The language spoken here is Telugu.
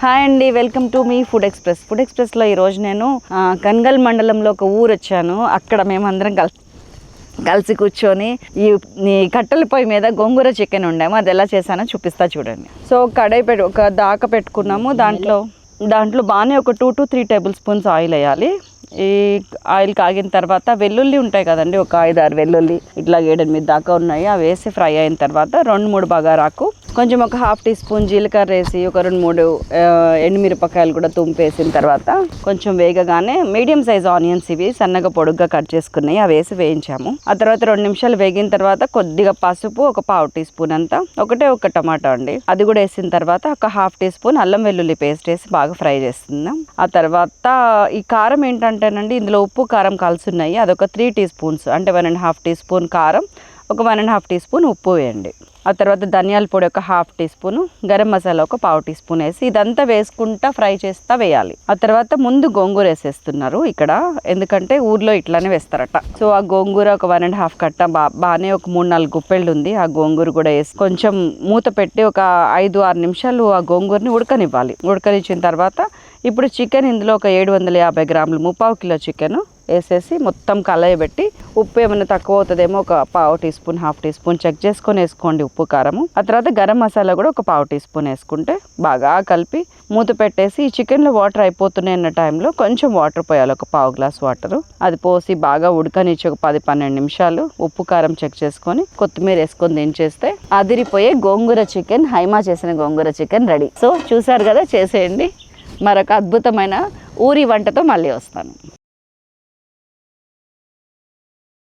హాయ్ అండి, వెల్కమ్ టు మీ ఫుడ్ ఎక్స్ప్రెస్లో ఈరోజు నేను కన్గల్ మండలంలో ఒక ఊరు వచ్చాను. అక్కడ మేమందరం కలిసి కూర్చొని ఈ కట్టెల పొయ్యి మీద గోంగూర చికెన్ వండాము. అది ఎలా చేశానో చూపిస్తా చూడండి. సో కడాయి ఒక దాకా పెట్టుకున్నాము. దాంట్లో బాగానే ఒక 2 to 3 టేబుల్ స్పూన్స్ ఆయిల్ వేయాలి. ఈ ఆయిల్ కాగిన తర్వాత వెల్లుల్లి ఉంటాయి కదండి, ఒక 5-6 వెల్లుల్లి ఇట్లా 7-8 దాకా ఉన్నాయి. అవి వేసి ఫ్రై అయిన తర్వాత 2-3 బగారాకు, కొంచెం ఒక 1/2 టీ స్పూన్ జీలకర్ర వేసి ఒక 2-3 ఎండుమిరపకాయలు కూడా తుంపేసిన తర్వాత కొంచెం వేగగానే మీడియం సైజ్ ఆనియన్స్, ఇవి సన్నగా పొడుగ్గా కట్ చేసుకున్నాయి, అవి వేసి వేయించాము. ఆ తర్వాత 2 నిమిషాలు వేగిన తర్వాత కొద్దిగా పసుపు, ఒక 1/2 టీ స్పూన్ అంతా, ఒక టమాటా అండి అది కూడా వేసిన తర్వాత ఒక 1/2 టీ స్పూన్ అల్లం వెల్లుల్లి పేస్ట్ వేసి బాగా ఫ్రై చేస్తున్నాం. ఆ తర్వాత ఈ కారం ఏంటంటేనండి, ఇందులో ఉప్పు కారం కలిసి ఉన్నాయి. అదొక 3 టీ స్పూన్స్ అంటే 1.5 టీ స్పూన్ కారం, ఒక 1.5 టీ స్పూన్ ఉప్పు వేయండి. ఆ తర్వాత ధనియాల పొడి ఒక 1/2 టీ స్పూను, గరం మసాలా ఒక 1/4 టీ స్పూన్ వేసి ఇదంతా వేసుకుంటా ఫ్రై చేస్తా వేయాలి. ఆ తర్వాత ముందు గోంగూర వేసేస్తున్నారు ఇక్కడ, ఎందుకంటే ఊర్లో ఇట్లానే వేస్తారట. సో ఆ గోంగూర ఒక 1.5 కట్ట బాగానే ఒక 3-4 గుప్పెళ్ళు ఉంది. ఆ గోంగూర కూడా వేసి కొంచెం మూత పెట్టి ఒక 5-6 నిమిషాలు ఆ గోంగూరని ఉడకనివ్వాలి. ఉడకనిచ్చిన తర్వాత ఇప్పుడు చికెన్, ఇందులో ఒక 750 గ్రాములు 3/4 కిలో చికెన్ వేసేసి మొత్తం కలయబెట్టి, ఉప్పు ఏమైనా తక్కువ అవుతుందేమో ఒక 1/2 teaspoon 1/2 teaspoon check చేసుకొని వేసుకోండి ఉప్పు కారము. ఆ తర్వాత గరం మసాలా కూడా ఒక 1/2 టీ స్పూన్ వేసుకుంటే బాగా కలిపి మూత పెట్టేసి, ఈ చికెన్లో వాటర్ అయిపోతున్నాయి అన్న టైంలో కొంచెం వాటర్ పోయాలి, ఒక 1/2 గ్లాస్ వాటర్. అది పోసి బాగా ఉడకనిచ్చి ఒక 10-12 నిమిషాలు ఉప్పు కారం చెక్ చేసుకొని కొత్తిమీర వేసుకొని దించేస్తే అదిరిపోయే గోంగూర చికెన్, హైమా చేసిన గోంగూర చికెన్ రెడీ. సో చూసారు కదా, చేసేయండి. మరొక అద్భుతమైన ఊరి వంటతో మళ్ళీ వస్తాను.